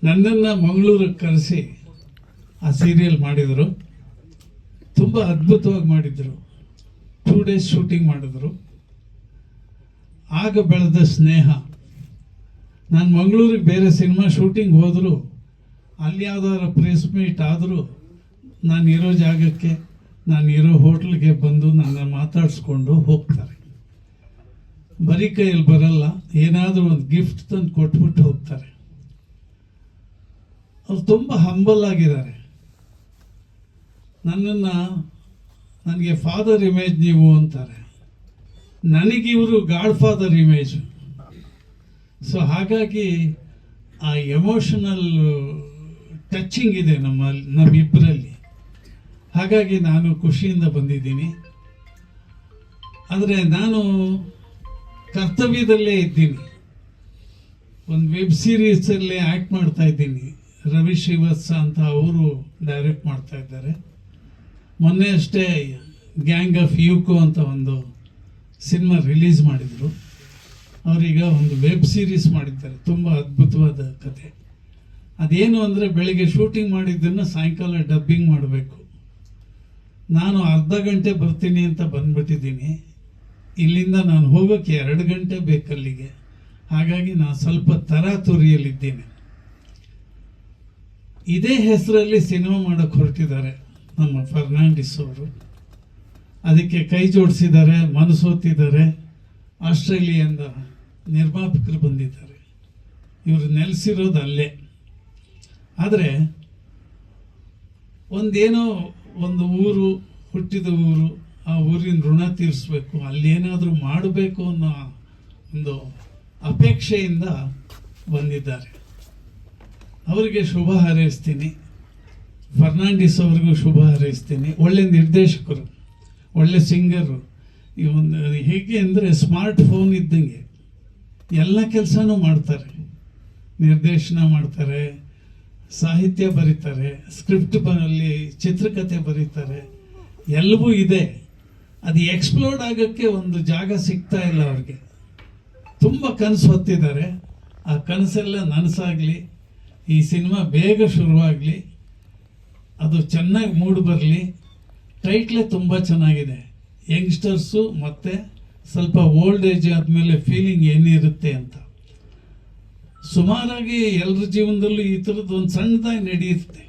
ನನ್ನನ್ನು ಮಂಗಳೂರಿಗೆ ಕರೆಸಿ ಆ ಸೀರಿಯಲ್ ಮಾಡಿದರು. ತುಂಬ ಅದ್ಭುತವಾಗಿ ಮಾಡಿದರು. 2 days ಶೂಟಿಂಗ್ ಮಾಡಿದ್ರು. ಆಗ ಬೆಳೆದ ಸ್ನೇಹ. ನಾನು ಮಂಗಳೂರಿಗೆ ಬೇರೆ ಸಿನಿಮಾ ಶೂಟಿಂಗ್ ಹೋದರೂ, ಅಲ್ಲಿ ಯಾವ್ದಾದ್ರು ಪ್ರೆಸ್ ಮೀಟ್ ಆದರೂ, ನಾನು ಇರೋ ಜಾಗಕ್ಕೆ, ನಾನು ಇರೋ ಹೋಟ್ಲಿಗೆ ಬಂದು ನನ್ನ ಮಾತಾಡಿಸ್ಕೊಂಡು ಹೋಗ್ತಾರೆ. ಬರೀ ಕೈಯಲ್ಲಿ ಬರಲ್ಲ, ಏನಾದರೂ ಒಂದು ಗಿಫ್ಟ್ ತಂದು ಕೊಟ್ಬಿಟ್ಟು ಹೋಗ್ತಾರೆ. ಅವ್ರು ತುಂಬ ಹಂಬಲ್ ಆಗಿದ್ದಾರೆ. ನನಗೆ ಫಾದರ್ ಇಮೇಜ್ ನೀವು ಅಂತಾರೆ. ನನಗಿವರು ಗಾಡ್ ಫಾದರ್ ಇಮೇಜ್. ಹಾಗಾಗಿ ಆ ಎಮೋಷನಲ್ ಟಚಿಂಗ್ ಇದೆ ನಮ್ಮಿಬ್ಬರಲ್ಲಿ. ಹಾಗಾಗಿ ನಾನು ಖುಷಿಯಿಂದ ಬಂದಿದ್ದೀನಿ. ಆದರೆ ನಾನು ಕರ್ತವ್ಯದಲ್ಲೇ ಇದ್ದೀನಿ. ಒಂದು ವೆಬ್ ಸೀರೀಸಲ್ಲಿ ಆ್ಯಕ್ಟ್ ಮಾಡ್ತಾ ಇದ್ದೀನಿ. ರವಿ ಶ್ರೀವತ್ಸ ಅಂತ ಅವರು ಡೈರೆಕ್ಟ್ ಮಾಡ್ತಾ ಇದ್ದಾರೆ. ಮೊನ್ನೆ ಅಷ್ಟೇ ಗ್ಯಾಂಗ್ ಆಫ್ ಯೂಕೋ ಅಂತ ಒಂದು ಸಿನಿಮಾ ರಿಲೀಸ್ ಮಾಡಿದರು. ಅವರೀಗ ಒಂದು ವೆಬ್ ಸೀರೀಸ್ ಮಾಡಿದ್ದಾರೆ. ತುಂಬ ಅದ್ಭುತವಾದ ಕತೆ. ಅದೇನು ಅಂದರೆ, ಬೆಳಿಗ್ಗೆ ಶೂಟಿಂಗ್ ಮಾಡಿದ್ದನ್ನು ಸಾಯಂಕಾಲ ಡಬ್ಬಿಂಗ್ ಮಾಡಬೇಕು. ನಾನು ಅರ್ಧ ಗಂಟೆ ಬರ್ತೀನಿ ಅಂತ ಬಂದ್ಬಿಟ್ಟಿದ್ದೀನಿ. ಇಲ್ಲಿಂದ ನಾನು ಹೋಗೋಕ್ಕೆ 2 ಗಂಟೆ ಬೇಕಲ್ಲಿಗೆ. ಹಾಗಾಗಿ ನಾನು ಸ್ವಲ್ಪ ತರಾತುರಿಯಲ್ಲಿದ್ದೇನೆ. ಇದೇ ಹೆಸರಲ್ಲಿ ಸಿನಿಮಾ ಮಾಡೋಕ್ಕೆ ಹೊರಟಿದ್ದಾರೆ ನಮ್ಮ ಫರ್ನಾಂಡಿಸ್ ಅವರು. ಅದಕ್ಕೆ ಕೈ ಜೋಡಿಸಿದ್ದಾರೆ, ಮನಸೋತಿದ್ದಾರೆ. ಆಸ್ಟ್ರೇಲಿಯಾದಿಂದ ನಿರ್ಮಾಪಕರು ಬಂದಿದ್ದಾರೆ. ಇವರು ನೆಲೆಸಿರೋದು ಅಲ್ಲೇ. ಆದರೆ ಒಂದು ಊರು, ಹುಟ್ಟಿದ ಊರು, ಆ ಊರಿನ ಋಣ ತೀರಿಸ್ಬೇಕು, ಅಲ್ಲೇನಾದರೂ ಮಾಡಬೇಕು ಅನ್ನೋ ಒಂದು ಅಪೇಕ್ಷೆಯಿಂದ ಬಂದಿದ್ದಾರೆ. ಅವರಿಗೆ ಶುಭ ಹಾರೈಸ್ತೀನಿ. ಫರ್ನಾಂಡಿಸ್ ಅವ್ರಿಗೂ ಶುಭ ಹಾರೈಸ್ತೀನಿ. ಒಳ್ಳೆ ನಿರ್ದೇಶಕರು, ಒಳ್ಳೆ ಸಿಂಗರು. ಈ ಒಂದು ಹೇಗೆ ಅಂದರೆ ಸ್ಮಾರ್ಟ್ ಫೋನ್ ಇದ್ದಂಗೆ ಎಲ್ಲ ಕೆಲಸನೂ ಮಾಡ್ತಾರೆ. ನಿರ್ದೇಶನ ಮಾಡ್ತಾರೆ, ಸಾಹಿತ್ಯ ಬರೀತಾರೆ, ಸ್ಕ್ರಿಪ್ಟ್ ಅಲ್ಲಿ ಚಿತ್ರಕಥೆ ಬರೀತಾರೆ, ಎಲ್ಲವೂ ಇದೆ. ಅದು ಎಕ್ಸ್ಪ್ಲೋರ್ಡ್ ಆಗೋಕ್ಕೆ ಒಂದು ಜಾಗ ಸಿಗ್ತಾ ಇಲ್ಲ ಅವ್ರಿಗೆ. ತುಂಬ ಕನಸು ಹೊತ್ತಿದ್ದಾರೆ. ಆ ಕನಸೆಲ್ಲ ನನಸಾಗಲಿ, ಈ ಸಿನಿಮಾ ಬೇಗ ಶುರುವಾಗಲಿ, ಅದು ಚೆನ್ನಾಗಿ ಮೂಡಿ ಬರಲಿ. ಟೈಟ್ಲೇ ತುಂಬ ಚೆನ್ನಾಗಿದೆ. ಯಂಗ್ಸ್ಟರ್ಸು ಮತ್ತು ಸ್ವಲ್ಪ ಓಲ್ಡ್ ಏಜ್ ಆದಮೇಲೆ ಫೀಲಿಂಗ್ ಏನಿರುತ್ತೆ ಅಂತ. ಸುಮಾರಾಗಿ ಎಲ್ಲರ ಜೀವನದಲ್ಲೂ ಈ ಥರದ್ದು ಒಂದು ಸಣ್ಣದಾಗಿ ನಡೆಯುತ್ತೆ.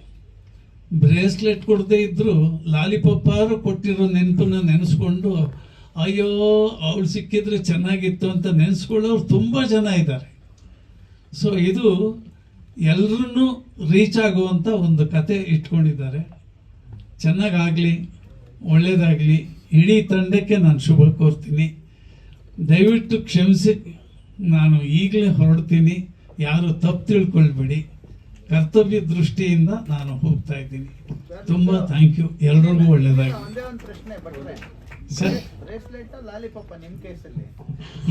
ಬ್ರೇಸ್ಲೆಟ್ ಕೊಡದೇ ಇದ್ದರೂ ಲಾಲಿಪಾಪಾರು ಕೊಟ್ಟಿರೋ ನೆನಪನ್ನ ನೆನೆಸ್ಕೊಂಡು, ಅಯ್ಯೋ ಅವಳು ಸಿಕ್ಕಿದ್ರೆ ಚೆನ್ನಾಗಿತ್ತು ಅಂತ ನೆನೆಸ್ಕೊಳ್ಳೋರು ತುಂಬ ಜನ ಇದ್ದಾರೆ. ಇದು ಎಲ್ಲರನ್ನೂ ರೀಚ್ ಆಗುವಂಥ ಒಂದು ಕತೆ ಇಟ್ಕೊಂಡಿದ್ದಾರೆ. ಚೆನ್ನಾಗಾಗಲಿ, ಒಳ್ಳೆಯದಾಗಲಿ. ಇಡೀ ತಂಡಕ್ಕೆ ನಾನು ಶುಭ ಕೋರ್ತೀನಿ. ದಯವಿಟ್ಟು ಕ್ಷಮಿಸಿ, ನಾನು ಈಗಲೇ ಹೊರಡ್ತೀನಿ. ಯಾರು ತಪ್ಪು ತಿಳ್ಕೊಳ್ಬೇಡಿ. ಕರ್ತವ್ಯ ದೃಷ್ಟಿಯಿಂದ ನಾನು ಹೋಗ್ತಾ ಇದ್ದೀನಿ. ತುಂಬ ಥ್ಯಾಂಕ್ ಯು. ಎಲ್ರಿಗೂ ಒಳ್ಳೆಯದಾಗಿ. ಸರ್,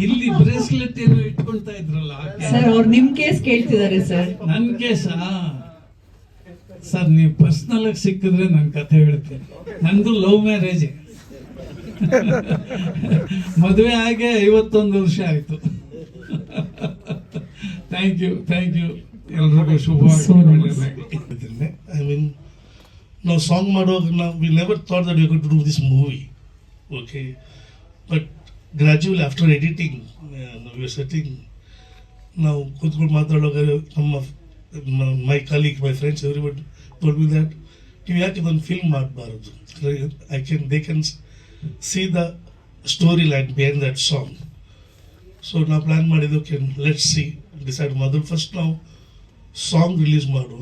ಇಲ್ಲಿ ಬ್ರೇಸ್ಲೆಟ್ ಏನು ಇಟ್ಕೊಳ್ತಾ ಇದ್ರಲ್ಲ ಸರ್, ಅವ್ರು ನಿಮ್ ಕೇಸ್ ಕೇಳ್ತಿದ್ದಾರೆ ಸರ್. ನನ್ನ ಕೇಸಾ ಸರ್? ನೀವು ಪರ್ಸನಲ್ ಆಗಿ ಸಿಕ್ಕಿದ್ರೆ ನನ್ನ ಕಥೆ ಹೇಳ್ತೀನಿ. ನಂದು ಲವ್ ಮ್ಯಾರೇಜ್. ಮದುವೆ ಆಗಿ 51 ವರ್ಷ ಆಯ್ತು. Thank you. ಎಲ್ರಿಗೂ ಶುಭವಾಗಿ. I mean, now song ಮಾಡುವಾಗ we never thought that we were going to do this movie. Okay, but gradually after editing, we were sitting. Now ಕೂತ್ಕೊಂಡು ಮಾತಾಡುವಾಗ my colleague, my friends, everybody told me that ನೀವು ಯಾಕೆ ಇದೊಂದು film ಮಾಡಬಾರದು. They can see the storyline behind that song. So ನಾವು plan ಮಾಡಿದ್ದು, let's see, decide ಮೊದಲು first ನಾವು ಸಾಂಗ್ ರಿಲೀಸ್ ಮಾಡುವ.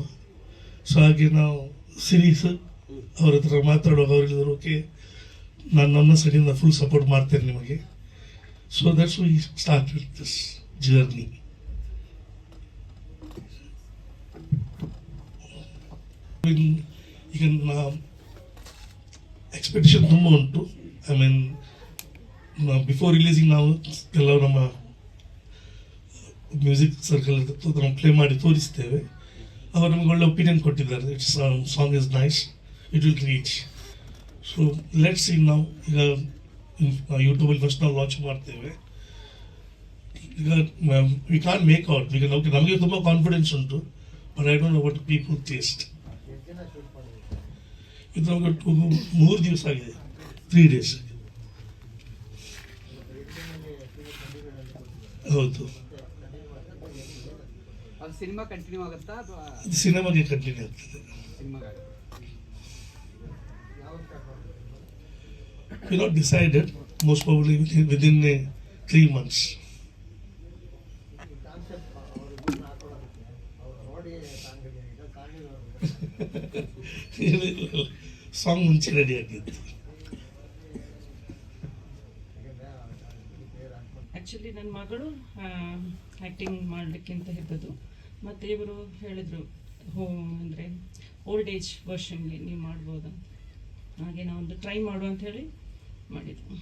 ಸೊ ಹಾಗೆ ನಾವು ಸಿರೀಸ್ ಅವ್ರ ಹತ್ರ ಮಾತಾಡುವಾಗ ಅವ್ರು ಹೇಳಿದ್ರು, ಓಕೆ, ನಾನು ನನ್ನ ಸೈಡಿಂದ ಫುಲ್ ಸಪೋರ್ಟ್ ಮಾಡ್ತೇನೆ ನಿಮಗೆ. So that's we started this journey. ಈಗ ಎಕ್ಸ್ಪೆಕ್ಟೇಷನ್ ತುಂಬ ಉಂಟು. ಐ ಮೀನ್, ಬಿಫೋರ್ ರಿಲೀಸಿಂಗ್ ನಾವು ಕೆಲವು ನಮ್ಮ ಮ್ಯೂಸಿಕ್ ಸರ್ಕಲ್ ನಾವು ಪ್ಲೇ ಮಾಡಿ ತೋರಿಸ್ತೇವೆ. ಅವರು ನಮ್ಗೆ ಒಳ್ಳೆ ಒಪಿನಿಯನ್ ಕೊಟ್ಟಿದ್ದಾರೆ. It's song is nice, it will reach. So let's see. ನಾವು ಈಗ ಯೂಟ್ಯೂಬಲ್ಲಿ ಫಸ್ಟ್ ನಾವು ಲಾಂಚ್ ಮಾಡ್ತೇವೆ. ಈಗ ವಿ ಕಾಂಟ್ ಮೇಕ್ ಔಟ್. ಈಗ ನಮಗೆ ತುಂಬ ಕಾನ್ಫಿಡೆನ್ಸ್ ಉಂಟು, but I don't know what people taste. ಇದು ನಮಗೆ 3 ದಿವಸ ಆಗಿದೆ, 3 days. ಹೌದು, ಅದು ಸಿನಿಮಾ ಕಂಟಿನ್ಯೂ ಆಗುತ್ತಾ ಅಥವಾ ಅದು ಸಿನಿಮಾಗೆ ಕಂಟಿನ್ಯೂ ಆಗ್ತದೆ. ಸಿನಿಮಾಗೆ We not decided, most probably within 3 months. Song ಮುಂಚೆ ರೆಡಿ ಆಗಿತ್ತು. ಆ್ಯಕ್ಚುಲಿ ನನ್ನ ಮಗಳು ಆ್ಯಕ್ಟಿಂಗ್ ಮಾಡಲಿಕ್ಕಿಂತ ಇದ್ದದ್ದು, ಮತ್ತು ಇವರು ಹೇಳಿದರು ಅಂದರೆ ಓಲ್ಡ್ ಏಜ್ ವರ್ಷನ್ಲಿ ನೀವು ಮಾಡ್ಬೋದು, ಹಾಗೆ ನಾವೊಂದು ಟ್ರೈ ಮಾಡು ಅಂತ ಹೇಳಿ ಮಾಡಿದ್ದು.